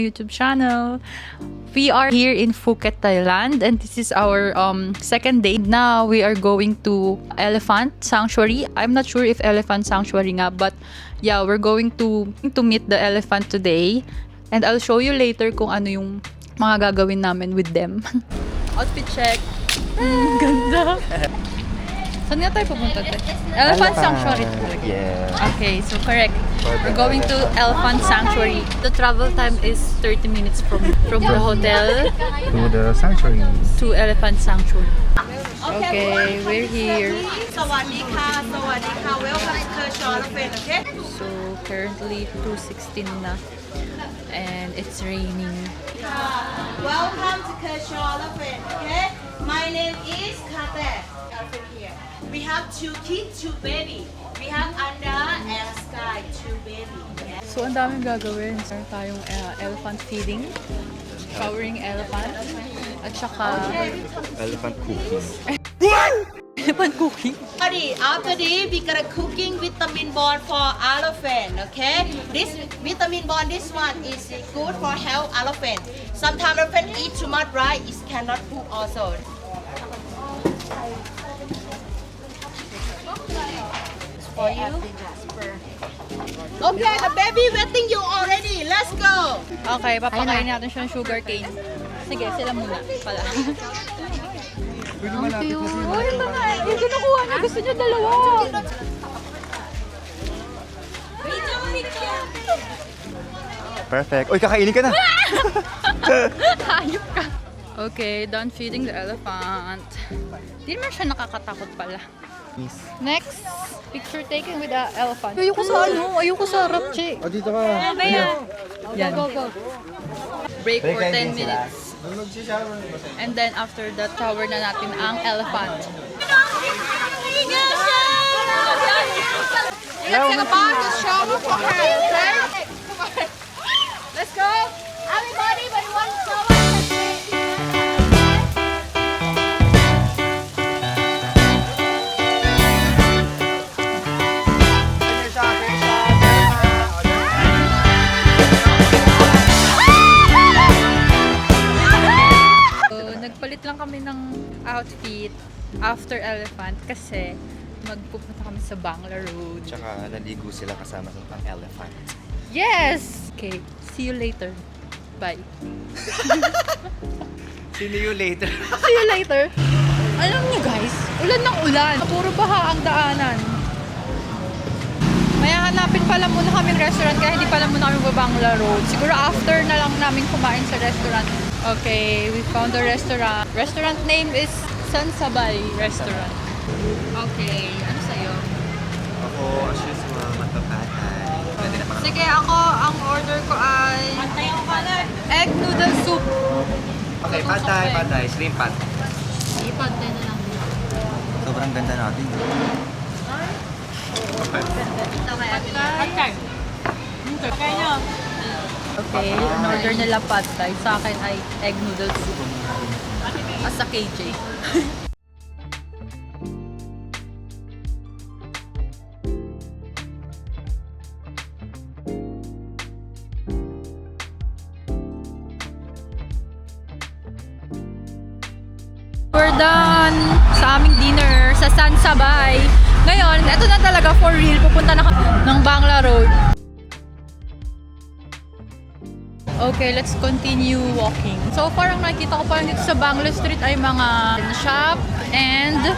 my YouTube channel. We are here in Phuket, Thailand, and this is our second day. Now we are going to Elephant Sanctuary. I'm not sure if Elephant Sanctuary nga, but yeah, we're going to meet the elephant today. And I'll show you later kung ano yung mga gagawin namin with them. Outfit check. Ganda. Saan nga tayo pupunta? Elephant Sanctuary. Yeah. Okay, so correct. We're going to Elephant Sanctuary. The travel time is 30 minutes from the hotel To the sanctuary. to Elephant Sanctuary. Okay, we're here. Sawadika, Sawadika. Welcome to Kershaw Elephant, okay? So currently 2:16 na and it's raining. Welcome to Kershaw Elephant, okay? My name is Kate. Elephant here. We have 2 kids, 2 baby. We have Anda and Sky, 2 baby. Okay? So ang daming gagawin. Meron tayong elephant feeding, showering elephant, at saka Elephant cookies. elephant cooking. After this, we gonna cooking vitamin bond for elephant, okay? This vitamin bond, this one is good for health elephant. Sometimes elephant eat too much, right? It cannot poop also. For you. Okay, the baby waiting you already. Let's go. Okay, papakain natin siya ng sugar cane. Sige, sila muna pala. Ang cute. Uy, mga, yung kinukuha niya. Gusto niya dalawa. Perfect. Uy, kakainin ka na! Hayop ka. Okay, done feeding the elephant. Di naman siya nakakatakot pala. Yes. Next, picture taking with the elephant. Ayoko sa ano, ayoko sa harap, che. O, dito ka. Yan. Go. Break for 10 minutes. And then after that, shower na natin ang elephant. Let's take a bath and shower for her, okay? Let's go! Everybody, but one shower. Nagpalit lang kami ng outfit after elephant kasi magpupunta kami sa Bangla Road. Tsaka naligo sila kasama sa pang elephant. Yes! Okay, see you later. Bye. See you later. See you later. Alam niyo guys, ulan ng ulan. Puro baha ang daanan. May hanapin pala muna kami restaurant kaya hindi pala muna kami Bangla Road. Siguro after na lang namin kumain sa restaurant. Okay, we found the restaurant. Restaurant name is Sansabay Restaurant. Okay, ano sa'yo? Ako, as usual, matapatay. Pwede na parang... Sige, ako, ang order ko ay egg noodle soup. Okay, patay. Shrimp pat. Ipantay na lang. Sobrang ganda natin. Okay. Okay, in order nila pad thai. Sa akin ay egg noodle soup. As sa KJ. We're done sa aming dinner sa Sansabay. Ngayon, ito na talaga for real. Pupunta na kami ng Bangla Road. Okay, let's continue walking. So far, ang nakikita ko pa dito sa Bangla Street ay mga shop and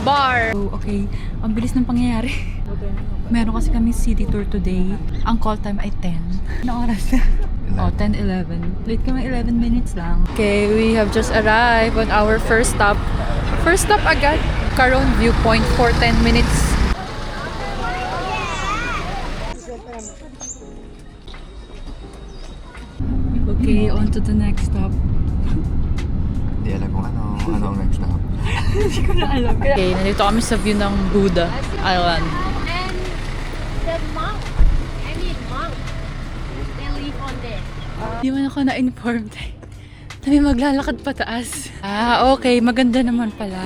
bar. So, okay, ang bilis ng pangyayari. Meron kasi kami city tour today. Ang call time ay 10. Anong oras na? Oh, 10:11. Late kami 11 minutes lang. Okay, we have just arrived on our first stop. First stop agad. Caron Viewpoint for 10 minutes. Okay, on to the next stop. Hindi alam kung ano ang next stop. Hindi ko na alam. Okay, nandito kami sa view ng Buddha Island. And the monk, they live on there. Di man ako na-informed na may maglalakad pataas. Ah, okay. Maganda naman pala.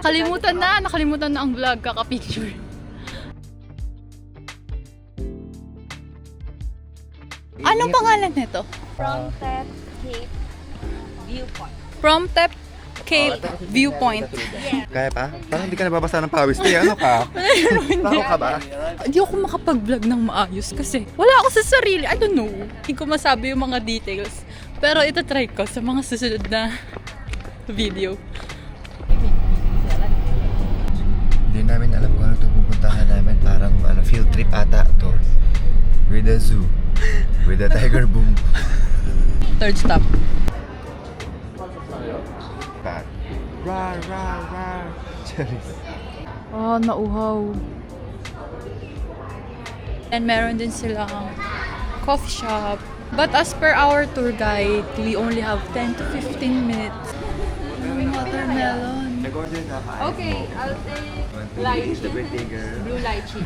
Nakalimutan na ang vlog, kaka-picture. Anong pangalan nito? From that Cape viewpoint. From Tep Cape Viewpoint. Kaya pa? Parang hindi ka nababasa ng pawis. Ano ka? Tao ka ba? Hindi ako makapag-vlog ng maayos kasi wala ako sa sarili. I don't know. Hindi ko masabi yung mga details. Pero ito try ko sa mga susunod na video. Hindi namin alam kung ano itong pupuntahan namin. Parang field trip ata to. With a zoo. With a tiger boom. Third stop. Back. Rar, rar, rar. Cherries. Oh, nauhaw. And meron din silang coffee shop. But as per our tour guide, we only have 10 to 15 minutes. Watermelon. Nag-order na ka. Okay, I'll take Lychee. The birthday girl. blue lychee.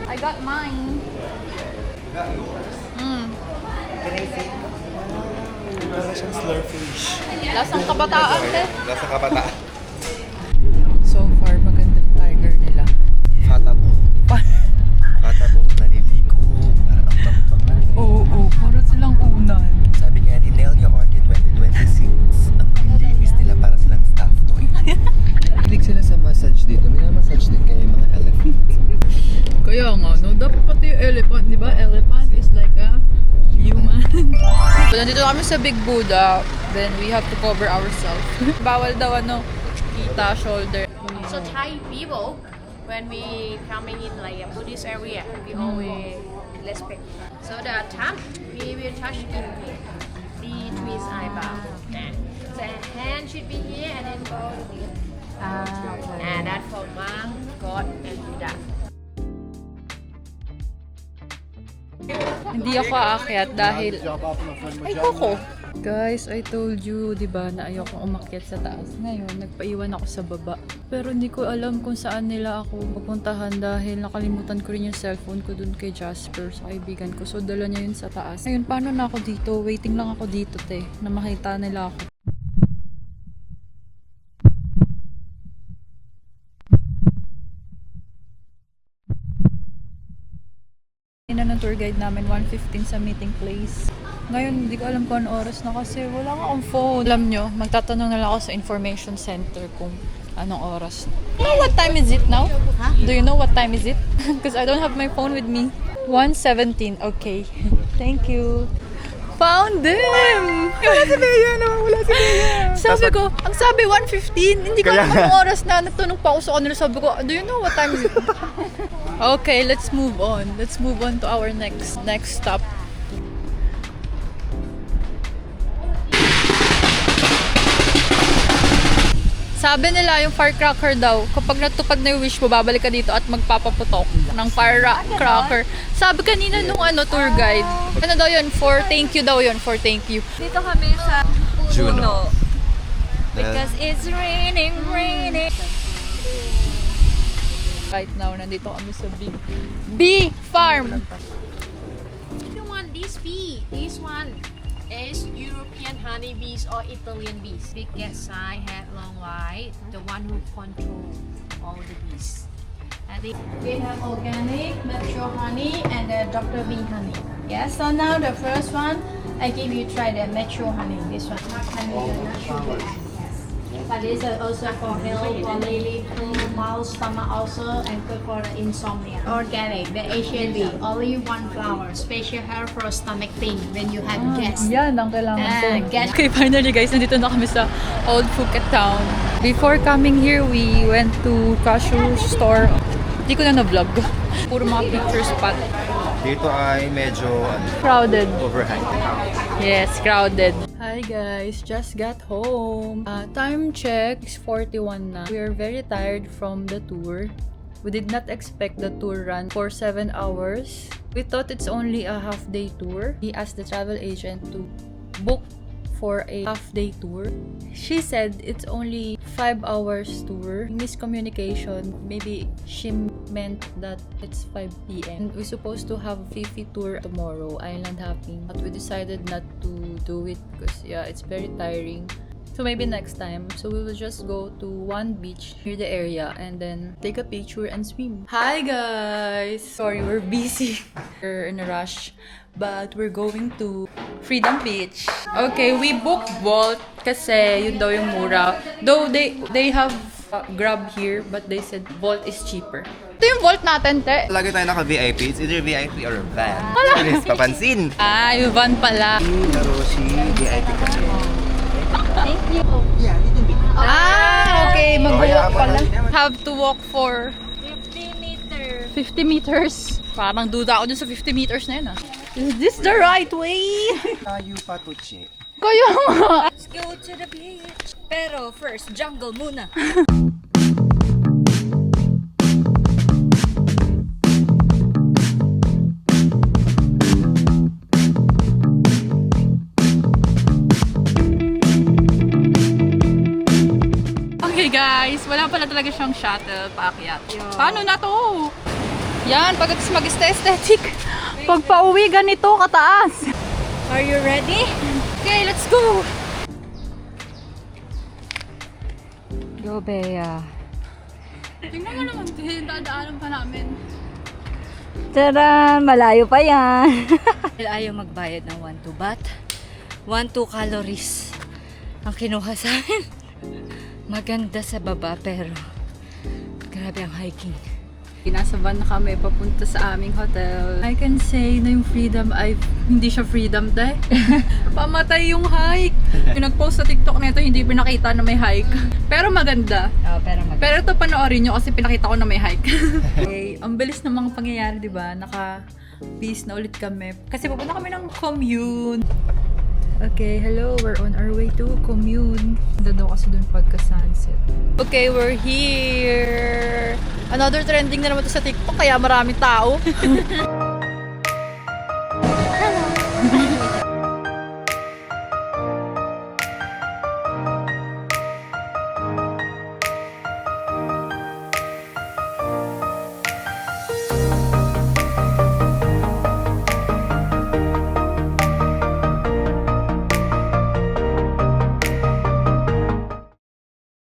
I got mine. Parang siyang slurfish. Lasang kabataan, te. Nasa kabata. So far, magandang tiger nila. Fatabong. Fatabong naliligo. Parang ang bango-bango. Oo, para silang unan. Sabi nga ni Nelia Orchid 2026, ang linis nila para silang staff toy. Hilig sila sa massage dito. Minamassage din kayo yung mga elephant. Kaya nga, no? Dapat pati yung elephant, di ba? Elephant is like a human. So, nandito kami sa Big Buddha, then we have to cover ourselves. Bawal daw, kita, shoulder. So Thai people, when we coming in like a Buddhist area, we always respect. So the thumb, we will touch in between eyebrow. And the hand should be here and then go here. And that for monk, God, and Buddha. Hindi ako aakyat dahil... Ay, koko! Guys, I told you, di ba, na ayoko umakyat sa taas. Ngayon, nagpaiwan ako sa baba. Pero hindi ko alam kung saan nila ako pupuntahan dahil nakalimutan ko rin yung cellphone ko dun kay Jasper, sa kaibigan ko. So, dala niya yun sa taas. Ngayon, paano na ako dito? Waiting lang ako dito, te, na makita nila ako. Na ng tour guide namin, 1:15 sa meeting place. Ngayon, hindi ko alam kung anong oras na kasi wala akong phone. Alam nyo, magtatanong na lang ako sa information center kung anong oras. You know what time is it now? Huh? Do you know what time is it? Because I don't have my phone with me. 1:17. Okay. Thank you. Found them! Wala si Bea, wala si Bea. Sabi ko, ang sabi 1:15. Hindi ko alam anong oras na. Nagtanong pa ako sa kanila. Sabi ko, do you know what time is it? Okay, let's move on. Let's move on to our next stop. Sabi nila yung firecracker daw, kapag natupad na yung wish mo, babalik ka dito at magpapaputok ng firecracker. Sabi kanina nung tour guide. Ano daw yun? For thank you daw yun. For thank you. Dito kami sa Juno. Because it's raining. Right now, nandito kami sa bee farm. If you want this bee, this one is European honeybees or Italian bees. Big cat size, head long white, the one who control all the bees. I think we have organic, metro honey, and the Dr. Bee honey. Yes, so now the first one, I give you try the metro honey. This one, honey, the natural. But this is also for health, for lily, mouth, stomach ulcer, and good for the insomnia. Organic, the Asian bee, only one flower, special hair for stomach pain when you have gas. Yan ang kailangan ko. Gas. Okay, finally guys, nandito na kami sa Old Phuket Town. Before coming here, we went to cashew store. Hindi ko na na-vlog. Puro mga picture spot. Dito ay medyo Crowded. overhyped. Yes, crowded. Hi guys, just got home. Time check is 41 na. We are very tired from the tour. We did not expect the tour run for 7 hours. We thought it's only a half-day tour. We asked the travel agent to book for a half-day tour. She said it's only 5 hours tour. Miscommunication. Maybe she meant that it's 5 p.m. We're supposed to have Fifi tour tomorrow, island hopping. But we decided not to do it because it's very tiring. So maybe next time. So we will just go to one beach near the area and then take a picture and swim. Hi guys! Sorry, we're busy. We're in a rush. But we're going to Freedom Beach. Okay, we booked Bolt kasi yun daw yung mura. Though they have Grab here, but they said Bolt is cheaper. Ito yung Bolt natin, te. Lagi tayo naka-VIP. It's either VIP or van. Please, papansin. Ah, yung van pala. Naroshi, VIP ka. Ah, okay. Mag-walk Kaya pala. naman. Have to walk for 50 meters. 50 meters. Parang duda ako dun sa 50 meters na yun ah. Is this the right way? Tayo pa to check. Kaya nga. Let's go to the beach. Pero first, jungle muna. Okay guys, wala pala talaga siyang shuttle paakyat. Paano na to? Yan, pagkatapos mag-aesthetic. Pag pauwi, ganito kataas. Are you ready? Okay, let's go! Go, Bea. Tingnan mo naman, dadaanan pa namin. Tara, malayo pa yan. Ayaw magbayad ng 1-2 baht. 1-2 calories ang kinuha sa akin. Maganda sa baba pero grabe ang hiking. Nasa van na kami papunta sa aming hotel. I can say na yung freedom ay hindi siya freedom dahil pamatay yung hike. Yung nag-post sa TikTok nito hindi pinakita na may hike. Pero maganda. Oh, pero maganda. Pero ito panoorin nyo kasi pinakita ko na may hike. Okay, ang bilis ng mga pangyayari, di ba? Naka-peace na ulit kami. Kasi pupunta kami ng commune. Okay, hello. We're on our way to commune. Ganda daw kasi dun pagka-sunset. Okay, we're here. Another trending na naman to sa TikTok kaya maraming tao.